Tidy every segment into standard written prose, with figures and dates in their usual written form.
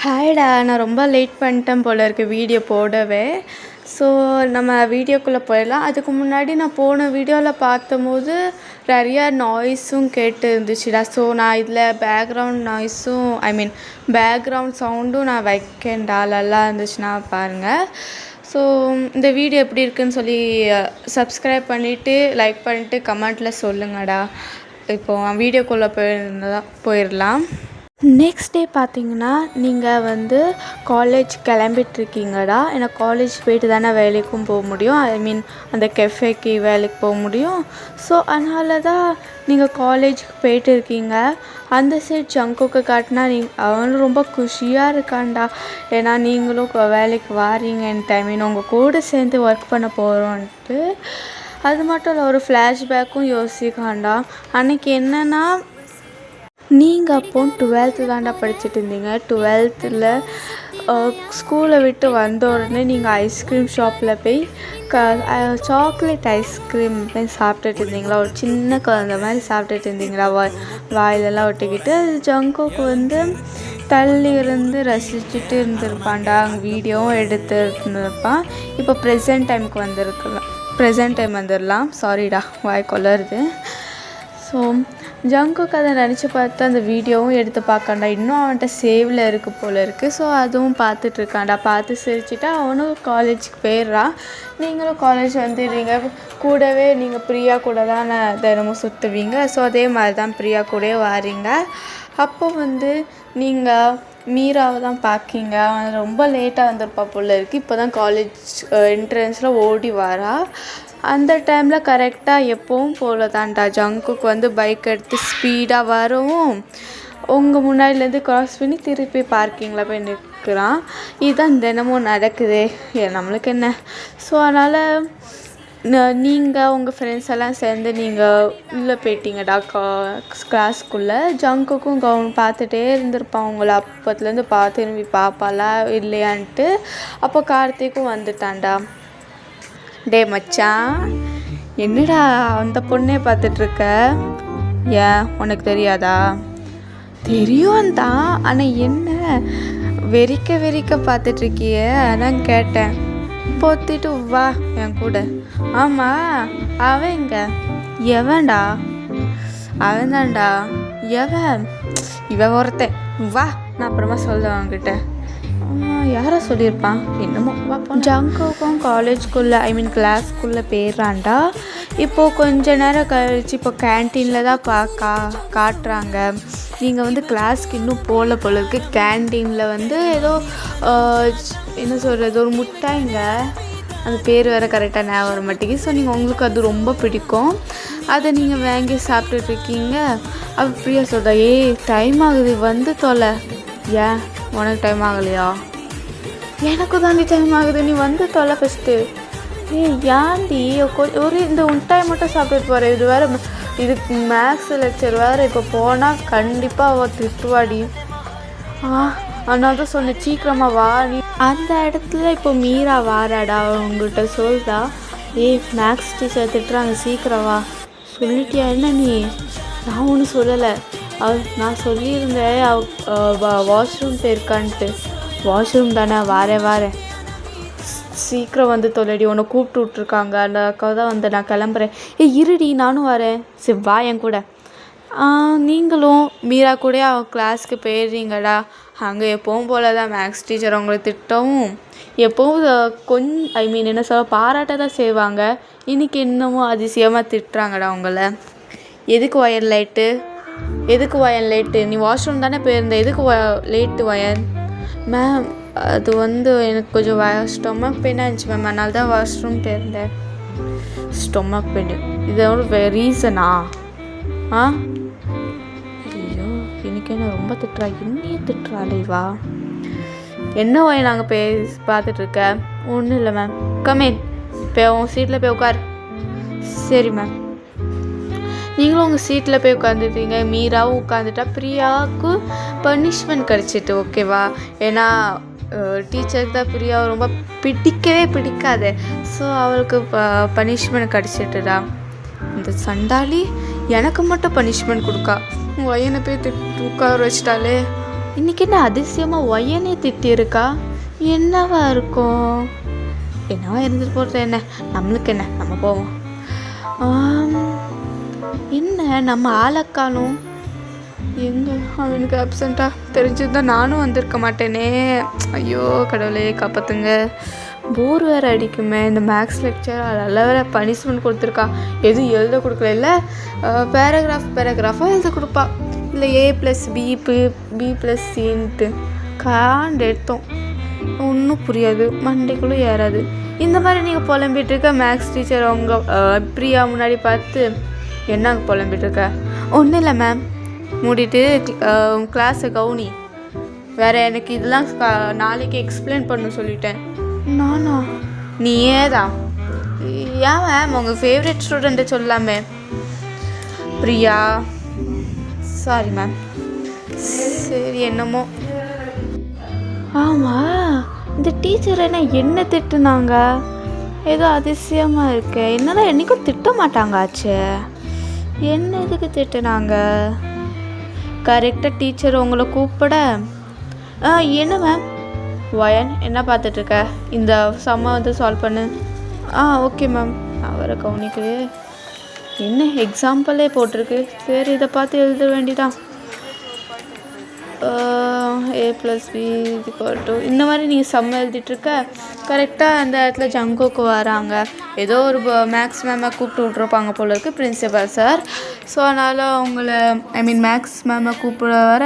ஹாய்டா, நான் ரொம்ப லேட் பண்ணிட்டேன் போல இருக்கு வீடியோ போடவே. ஸோ நம்ம வீடியோக்குள்ளே போயிடலாம். அதுக்கு முன்னாடி நான் போன வீடியோவில் பார்த்தம்போது நிறையா நாய்ஸும் கேட்டு இருந்துச்சுடா. ஸோ நான் இதில் பேக்ரவுண்ட் நாய்ஸும் பேக்ரவுண்ட் சவுண்டும் நான் வைக்கேன்டா. நல்லா இருந்துச்சுன்னா பாருங்கள். ஸோ இந்த வீடியோ எப்படி இருக்குன்னு சொல்லி சப்ஸ்கிரைப் பண்ணிவிட்டு லைக் பண்ணிவிட்டு கமெண்ட்டில் சொல்லுங்கடா. இப்போது வீடியோக்குள்ளே போயிடலாம். நெக்ஸ்ட் டே பார்த்தீங்கன்னா, நீங்கள் காலேஜ் கிளம்பிட்டுருக்கீங்கடா. ஏன்னா காலேஜ் போயிட்டு தானே வேலைக்கும் போக முடியும். அந்த கெஃபேக்கு வேலைக்கு போக முடியும். ஸோ அதனால தான் நீங்கள் காலேஜுக்கு போயிட்டு இருக்கீங்க. அந்த சைட் ஜங்குக்கு காட்டினா அவனும் ரொம்ப குஷியாக இருக்கான்டா. ஏன்னா நீங்களும் வேலைக்கு வாரீங்கன்ட்டு உங்கள் கூட சேர்ந்து ஒர்க் பண்ண போகிறோன்ட்டு. அது மட்டும் இல்லை, ஒரு ஃப்ளாஷ்பேக்கும் யோசிக்கான்டா. அன்றைக்கி என்னென்னா, நீங்கள் அப்போ 12th தான்டா படிச்சுட்டு இருந்தீங்க. 12th ஸ்கூலை விட்டு வந்த உடனே நீங்கள் ஐஸ்கிரீம் ஷாப்பில் போய் சாக்லேட் ஐஸ்கிரீம் போய் சாப்பிட்டுட்டு இருந்தீங்களா? ஒரு சின்ன குழந்த மாதிரி சாப்பிட்டுட்டு இருந்தீங்களா? வாயிலெல்லாம் ஒட்டிக்கிட்டு. ஜங்குக்கு தள்ளி இருந்து ரசிச்சுட்டு இருந்திருப்பான்டா. அங்கே வீடியோவும் எடுத்து இருந்திருப்பான். இப்போ ப்ரெசன்ட் டைம் வந்துடலாம். சாரிடா, வாய் கொள்ளருது. ஸோ ஜங்குக்கு அதை நினச்சி பார்த்து அந்த வீடியோவும் எடுத்து பார்க்காண்டா. இன்னும் அவன்கிட்ட சேவில் இருக்குது போல இருக்குது. ஸோ அதுவும் பார்த்துட்ருக்காண்டா. பார்த்து சிரிச்சுட்டு அவனும் காலேஜுக்கு போயிடுறான். நீங்களும் காலேஜ் வந்துடுறீங்க. கூடவே நீங்கள் பிரியா கூட தான் தினமும் சுற்றுவீங்க. ஸோ அதே மாதிரி தான் பிரியா கூடவே வாரீங்க. அப்போ நீங்கள் மீராவை தான் பார்க்கிங்க. அவன் ரொம்ப லேட்டாக வந்திருப்பா போல இருக்குது. இப்போ தான் காலேஜ் என்ட்ரன்ஸில் ஓடி வாரா. அந்த டைமில் கரெக்டாக எப்பவும் போல தான்டா ஜங்குக்கு பைக் எடுத்து ஸ்பீடாக வரவும் உங்கள் முன்னாடிலேருந்து க்ராஸ் பண்ணி திருப்பி பார்க்கிங்கில் போய் நிற்கிறான். இதுதான் தினமும் நடக்குது, நம்மளுக்கு என்ன. ஸோ அதனால் நீங்கள் உங்கள் ஃப்ரெண்ட்ஸ் எல்லாம் சேர்ந்து நீங்கள் உள்ளே போயிட்டீங்கடா கிளாஸ்க்குள்ளே. ஜங்குக்கும் அவன் பார்த்துட்டே இருந்திருப்பான் உங்களை. அப்பத்துலேருந்து திரும்பி பார்ப்பாளா இல்லையான்ட்டு. அப்போ கார்த்திக்கும் வந்துட்டான்டா. டே மச்சான், என்னடா அந்த பொண்ணே பார்த்துட்ருக்க? ஏன் உனக்கு தெரியாதா? தெரியும் தான், ஆனால் என்ன வெறிக்க பார்த்துட்ருக்கிய? அதான் கேட்டேன். பொத்திட்டு வா என் கூட. ஆமாம், அவன் எங்க? எவன்டா? அவன் தான்டா. எவன்? இவன் ஒருத்தன். வா, நான் அப்புறமா சொல்லுவேன் அவன்கிட்ட. யாரை சொல்லியிருப்பான் என்னமோ. ஜங்குக்கும் காலேஜ்குள்ளே கிளாஸ்க்குள்ளே போயிடுறான்டா. இப்போது கொஞ்ச நேரம் கழிச்சு இப்போ கேன்டீனில் தான் காட்டுறாங்க. நீங்கள் கிளாஸ்க்கு இன்னும் போகல போல இருக்குது. கேன்டீனில் ஏதோ என்ன சொல்கிறது, ஒரு முட்டாய்ங்க, அந்த பேர் வேறு கரெக்டாக ஞாபகம் வர மாட்டேங்குது. ஸோ உங்களுக்கு அது ரொம்ப பிடிக்கும். அதை நீங்கள் வாங்கி சாப்பிட்டுட்ருக்கீங்க. அப்படியே சொல்கிறா, டைம் ஆகுது தொலை. ஏன் உனக்கு டைம் ஆகலையா? எனக்கு தாண்டி டைம் ஆகுது, நீ தொலை ஃபஸ்ட்டு. ஏன்டி ஒரு இந்த உண்டாய் மட்டும் சாப்பிட்டுட்டு போகிறேன். இது வேறு, இதுக்கு மேக்ஸ் லெக்சர் வேறு. இப்போ போனால் கண்டிப்பாக அவள் திட்டுவாடி. அதனால தான் சொன்னேன், சீக்கிரமாக வா. நீ அந்த இடத்துல இப்போ மீரா வாராடா. உங்கள்கிட்ட சொல்றா, மேக்ஸ் டீச்சர் திட்டுறாங்க, சீக்கிரம் வா. சொல்லிட்டியா என்ன நீ? நான் ஒன்றும் சொல்லலை. நான் சொல்லியிருந்தேன் வாஷ்ரூம் போயிருக்கான்ட்டு. வாஷ்ரூம் தானே, வாரேன் சீக்கிரம் தொலைடி. உன்னை கூப்பிட்டு விட்ருக்காங்க. அந்த அக்கா தான் நான் கிளம்புறேன். இருடி, நானும் வரேன். சரி வா என் கூட. நீங்களும் மீரா கூட அவன் கிளாஸ்க்கு போயிடுறீங்கடா. அங்கே எப்பவும் போல தான் மேக்ஸ் டீச்சர் அவங்கள திட்டவும் எப்போவும் என்ன சொல்ல, பாராட்ட தான் செய்வாங்க. இன்றைக்கி இன்னமும் அதிசயமாக திட்டுறாங்கடா அவங்கள. எதுக்கு வயன் லேட்டு? நீ வாஷ்ரூம் தானே போயிருந்த, எதுக்கு லேட்டு வயன்? மேம், அது எனக்கு கொஞ்சம் ஸ்டொமக் பெயின் ஆயிடுச்சு மேம், அதனால தான் வாஷ்ரூம் போயிருந்தேன். ஸ்டொமக் பெயின் இதோட ரீசனா? ஐயோ, இன்னைக்கு என்ன ரொம்ப திட்டுறா. இன்னையும் திட்டுறாளே வா. என்ன வயன் நாங்கள் பார்த்துட்ருக்க? ஒன்றும் இல்லை மேம். கமேன், இப்போ உன் சீட்டில் போய் உட்கார். சரி மேம். நீங்களும் உங்கள் சீட்டில் போய் உட்காந்துட்டீங்க. மீராவும் உட்காந்துட்டா. பிரியாவுக்கு பனிஷ்மெண்ட் கிடச்சிட்டு, ஓகேவா? ஏன்னா டீச்சருக்கு தான் பிரியாவை ரொம்ப பிடிக்காது. ஸோ அவளுக்கு பனிஷ்மெண்ட் கிடச்சிட்டுடா. இந்த சண்டாளி எனக்கு மட்டும் பனிஷ்மெண்ட் கொடுக்கா. வயனை போய் உட்கார வச்சிட்டாலே. இன்றைக்கி என்ன அதிசயமாக ஒய்யனே திட்டிருக்கா? என்னவா இருக்கும்? என்னவா இருந்துட்டு போகிறது, என்ன நம்மளுக்கு என்ன, நம்ம போவோம். என்ன நம்ம ஆளக்காலும் எங்கே அவனுக்கு அப்சண்ட்டாக தெரிஞ்சுதான் நானும் வந்திருக்க மாட்டேனே. ஐயோ கடவுளே காப்பாற்றுங்க. போர் வேறு அடிக்குமே. இந்த மேக்ஸ் லெக்சர் அதில் வேறு பனிஷ்மெண்ட் கொடுத்துருக்கா. எதுவும் எழுத கொடுக்கல. இல்லை பேராகிராஃபாக எழுத கொடுப்பா. இல்லை A+B+C காண்டு எடுத்தோம். ஒன்றும் புரியாது, மண்டைக்குள்ளே ஏறாது. இந்த மாதிரி நீங்கள் புலம்பிகிட்டு இருக்க மேக்ஸ் டீச்சர் உங்கள் பிரியா முன்னாடி பார்த்து என்னங்க புலம்பிகிட்ருக்க? ஒன்றும் இல்லை மேம், மூடிட்டு கிளாஸை கவுனி. வேறு எனக்கு இதெல்லாம் நாளைக்கு எக்ஸ்பிளைன் பண்ண சொல்லிட்டேன். நானா? நீயே தான். ஏன் மேம் உங்கள் ஃபேவரட் ஸ்டூடெண்ட்டை சொல்லாமே? பிரியா. Sorry ma'am. சரி என்னமோ. ஆமாம், இந்த டீச்சர் என்ன திட்டுனாங்க? ஏதோ அதிசயமாக இருக்கு. என்னதான் என்றைக்கும் திட்ட மாட்டாங்க ஆச்சு. என்ன இதுக்கு திட்டுனாங்க? கரெக்டாக டீச்சர் உங்களை கூப்பிட என்ன மேம் வயன் என்ன பார்த்துட்ருக்க? இந்த சம்மை வந்து சால்வ் பண்ணு. Okay ma'am. அவரை கவனிக்குது. என்ன எக்ஸாம்பிளே போட்டிருக்கு. சரி இதை பார்த்து எழுத வேண்டிதான். A+B இந்த மாதிரி நீங்கள் சம்ம எழுதிட்டுருக்க. கரெக்டாக அந்த இடத்துல ஜங்கோக்கு வராங்க. ஏதோ ஒரு மேக்ஸ் மேமை கூப்பிட்டு விட்ருப்பாங்க போல இருக்குது, பிரின்சிபல் சார். ஸோ அதனால் அவங்கள மேக்ஸ் மேமை கூப்பிட வர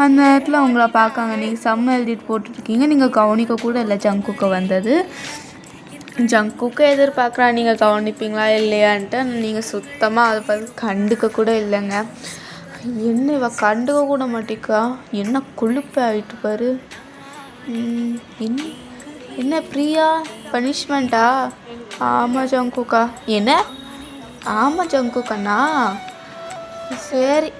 அந்த இடத்துல அவங்கள பார்க்காங்க. நீங்கள் சம்ம எழுதிட்டு போட்டுட்ருக்கீங்க. நீங்கள் கவனிக்க கூட இல்லை ஜங்குக்கு வந்தது. ஜங்குக்கு எதிர்பார்க்குறா நீங்கள் கவனிப்பீங்களா இல்லையான்ட்டு. நீங்கள் சுத்தமாக அதை பார்த்து கண்டுக்க கூட இல்லைங்க. என்ன இவ கண்டுக்க கூட மாட்டிக்கா? என்ன கொழுப்பு ஆகிட்டு பாரு. என்ன பிரியா பனிஷ்மெண்ட்டா? ஆமாம் ஜங்குக்கா. என்ன? ஆமாம் ஜங்குக்கண்ணா. சரி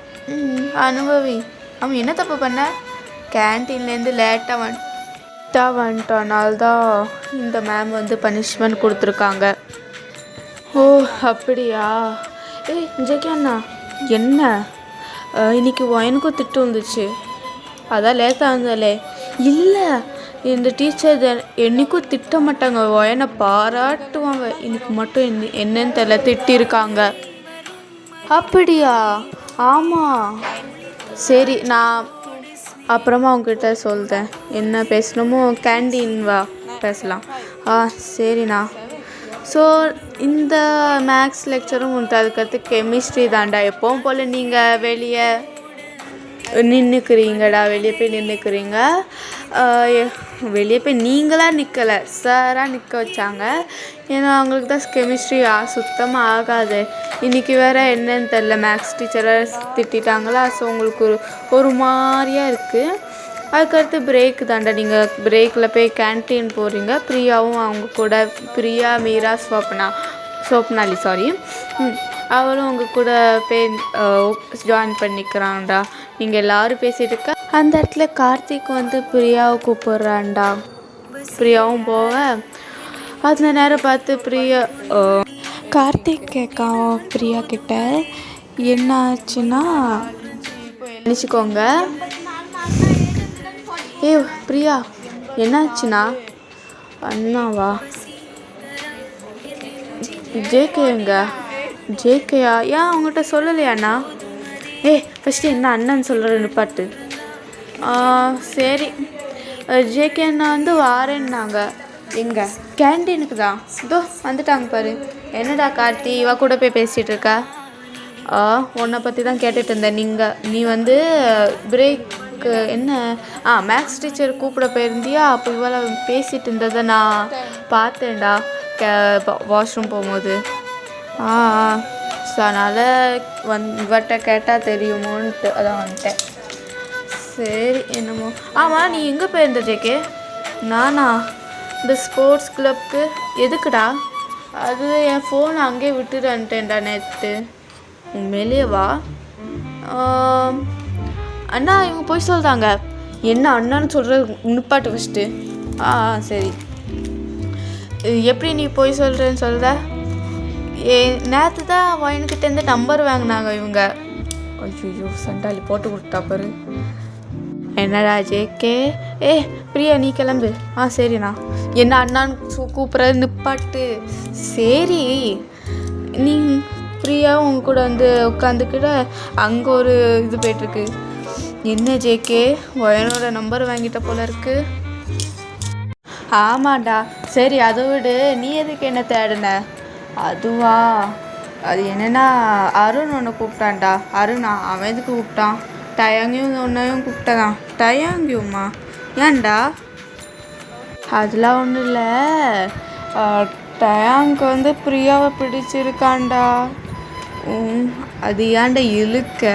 அனுபவி. அவன் என்ன தப்பு பண்ண? கேன்டீன்லேருந்து லேட்டாக வந்துட்டனால்தான் இந்த மேம் வந்து பனிஷ்மெண்ட் கொடுத்துருக்காங்க. ஓ அப்படியா? ஜெகி அண்ணா என்ன இன்றைக்கி எனக்கும் திட்டு வந்துச்சு, அதான் லேட்டாக வந்தாலே. இல்லை, இந்த டீச்சர் என்றைக்கும் திட்ட மாட்டாங்க, ஒயனை பாராட்டுவாங்க. இன்னைக்கு மட்டும் என்னன்னு தெரியல திட்டிருக்காங்க. அப்படியா? ஆமாம். சரி நான் அப்புறமா அவங்ககிட்ட சொல்கிறேன். என்ன பேசணுமோ கேண்டீன் வா பேசலாம். சரிண்ணா. ஸோ இந்த மேக்ஸ் லெக்சரும் உண்டு. அதுக்கடுத்து கெமிஸ்ட்ரி தாண்டா. எப்பவும் போல் நீங்கள் வெளியே நின்றுக்குறீங்கடா. வெளியே போய் நின்றுக்குறீங்க. வெளியே போய் நீங்களாக நிற்கலை, சாராக நிற்க வச்சாங்க. ஏன்னா அவங்களுக்கு தான் கெமிஸ்ட்ரி சுத்தமாக ஆகாது. இன்றைக்கி வேறு என்னன்னு தெரில, மேக்ஸ் டீச்சரை திட்டாங்களா. ஸோ உங்களுக்கு ஒரு மாதிரியாக இருக்குது. அதுக்கடுத்து பிரேக் தாண்டா. நீங்கள் பிரேக்கில் போய் கேன்டீன் போகிறீங்க. பிரியாவும் அவங்க கூட, பிரியா மீரா சோப்னாலி அவளும் அவங்க கூட போய் ஜாயின் பண்ணிக்கிறான்டா. நீங்கள் எல்லோரும் பேசிகிட்டு இருக்க அந்த இடத்துல கார்த்திக் வந்து பிரியாவை கூப்பிட்றான்டா. பிரியாவும் போக அந்த நேரம் பார்த்து கார்த்திக் கேட்கான் பிரியா கிட்ட, என்ன ஆச்சுன்னா நினச்சிக்கோங்க. பிரியா என்னாச்சுண்ணா? அண்ணாவா? ஜேகேங்க? ஜேகேயா? ஏன் அவங்ககிட்ட சொல்லலையாண்ணா? ஃபஸ்ட்டு என்ன அண்ணன்னு சொல்கிறேன்னு பாட்டு. சரி ஜேகே அண்ணா வந்து வாரேன்னாங்க. எங்கே? கேன்டீனுக்கு தான். இதோ வந்துட்டாங்க பாரு. என்னடா கார்த்தி இவ கூட போய் பேசிகிட்டு இருக்கா? உன்னை பற்றி தான் கேட்டுட்டு இருந்தேன். நீ வந்து பிரேக்கு என்ன மேக்ஸ் டீச்சர் கூப்பிட போயிருந்தியா? அப்போ இவளை பேசிகிட்டு இருந்ததை நான் பார்த்தேன்டா வாஷ்ரூம் போகும்போது. ஸோ அதனால் இவட்ட கேட்டால் தெரியுமோன்ட்டு அதான் வந்துட்டேன். சரி என்னமோ. ஆமாம் நீ எங்கே போயிருந்த ஜேகே? நானா? இந்த ஸ்போர்ட்ஸ் கிளப்புக்கு. எதுக்குடா? அது என் ஃபோனை அங்கேயே விட்டுட்டு வந்துட்டேன்டா நேற்று. உண்மையிலேயே வா. அண்ணா இவங்க போய் சொல்கிறாங்க. என்ன அண்ணான்னு சொல்கிறது நிப்பாட்டு ஃபஸ்ட்டு. சரி எப்படி நீ போய் சொல்கிறேன்னு சொல்கிற? நேற்று தான் வயனுக்கிட்டேருந்து நம்பர் வாங்கினாங்க இவங்க. ஐயோ சண்டாளி போட்டு கொடுத்தா பாரு. என்னடா ஜேகே? பிரியா நீ கிளம்பு. சரிண்ணா. என்ன அண்ணான்னு கூப்பிட்றது நிப்பாட்டு. சரி நீ பிரியா உங்க கூட வந்து உட்காந்துக்கிட்ட அங்கே ஒரு இது போயிட்டுருக்கு. என்ன ஜேகே ஒயனோட நம்பர் வாங்கிட்ட போல இருக்கு. ஆமாண்டா. சரி அதை விடு, நீ எதுக்கு என்ன தேடின? அதுவா, அது என்னென்னா அருண் ஒன்று கூப்பிட்டான்டா. அருணா? அவன் எதுக்கு கூப்பிட்டான்? டயாங்கியும் ஒன்றையும் கூப்பிட்டதான். டயாங்கியுமா? ஏன்டா? அதெல்லாம் ஒன்றும் இல்லை. டயாங்க்கு வந்து பிரியாவை பிடிச்சிருக்கான்டா. அது ஏன்டா இழுக்க?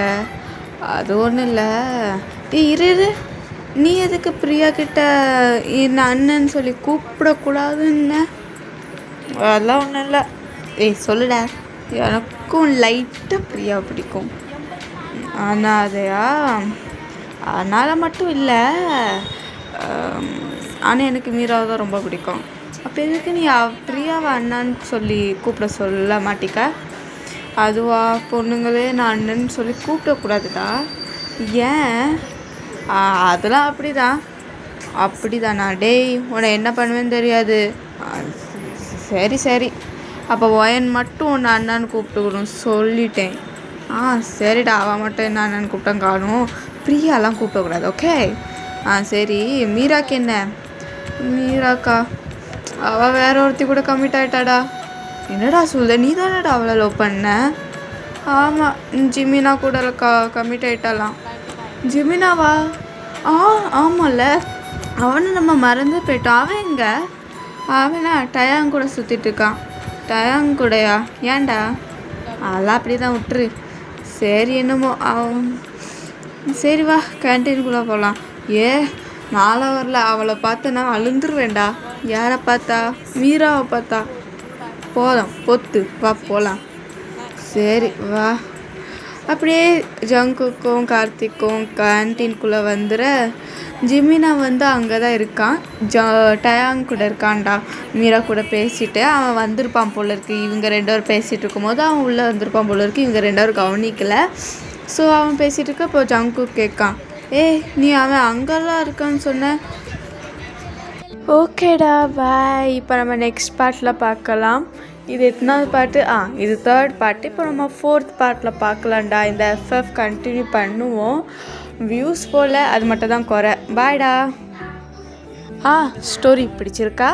அது ஒன்றும் இல்லை. இரு, நீ எதுக்கு பிரியா கிட்ட என்ன அண்ணன்னு சொல்லி கூப்பிடக்கூடாதுன்னு? அதெல்லாம் ஒன்றும் இல்லை. சொல்லுடா. எனக்கும் லைட்டாக பிரியாவை பிடிக்கும். ஆனால் அதையா அதனால் மட்டும் இல்லை. ஆனால் எனக்கு மீராவை தான் ரொம்ப பிடிக்கும். அப்போ எதுக்கு நீ பிரியாவை அண்ணான்னு சொல்லி கூப்பிட சொல்ல மாட்டிக்க? அதுவா, பொண்ணுங்களே நான் அண்ணன்னு சொல்லி கூப்பிடக்கூடாதுடா. ஏன்? அதெல்லாம் அப்படிதானா? டேய், உன்னை என்ன பண்ணுவேன்னு தெரியாது. சரி அப்போ ஒயன் மட்டும் உன்னை அண்ணான்னு கூப்பிட்டுக்கணும் சொல்லிட்டேன். சரிடா. அவன் மட்டும் என்ன அண்ணான்னு கூப்பிட்டான் காணும். பிரியாலாம் கூப்பிடக்கூடாது, ஓகே? சரி. மீராக்கு என்ன? மீராக்கா அவள் வேற ஒருத்தி கூட கமிட் ஆகிட்டாடா. என்னடா சொல்லுத? நீ தானடா அவளை லவ் பண்ண? ஆமாம், ஜிமினா கூட கமிட் ஆகிட்டாலாம். ஜிமினாவா? ஆமாம்ல. அவனை நம்ம மறந்து போயிட்டோம். அவன் எங்க? அவனா டயாங் கூட சுற்றிட்டு இருக்கான். டயாங் கூடயா? ஏன்டா? அதெல்லாம் அப்படி தான் விட்டுரு. சரி என்னமோ. சரி வா, கேன்டீனுக்குள்ளே போகலாம். நாளாக வரல. அவளை பார்த்து நான் அழுந்துருவேண்டா. யாரை பார்த்தா? மீராவை பார்த்தா. போதும் பொத்து வா போகலாம். சரி வா. அப்படியே ஜங்குக்கும் கார்த்திக்கும் கேன்டீனுக்குள்ளே வந்துட. ஜிமினா வந்து அங்கே தான் இருக்கான். டயாங் கூட இருக்கான்டா. மீரா கூட பேசிட்டு அவன் வந்திருப்பான் போல இருக்கு. இவங்க 2 பேரும் பேசிகிட்டு இருக்கும்போது அவன் உள்ளே வந்திருப்பான் போல இருக்கு. இவங்க 2 பேரும் கவனிக்கல. ஸோ அவன் பேசிகிட்டு இருக்க இப்போ ஜங்கு கேட்கான். நீ அவன் அங்கெல்லாம் இருக்கான்னு சொன்ன. ஓகேடா பாய். இப்போ நம்ம நெக்ஸ்ட் பார்ட்டில் பார்க்கலாம். இது எத்தனாவது பாட்டு? இது 3rd பார்ட்டு. இப்போ நம்ம 4th பார்ட்டில் பார்க்கலாம்டா. இந்த FF கண்டினியூ பண்ணுவோம். வியூஸ் போல் அது மட்டும் தான் குறை. பாய்டா. ஸ்டோரி பிடிச்சிருக்கா?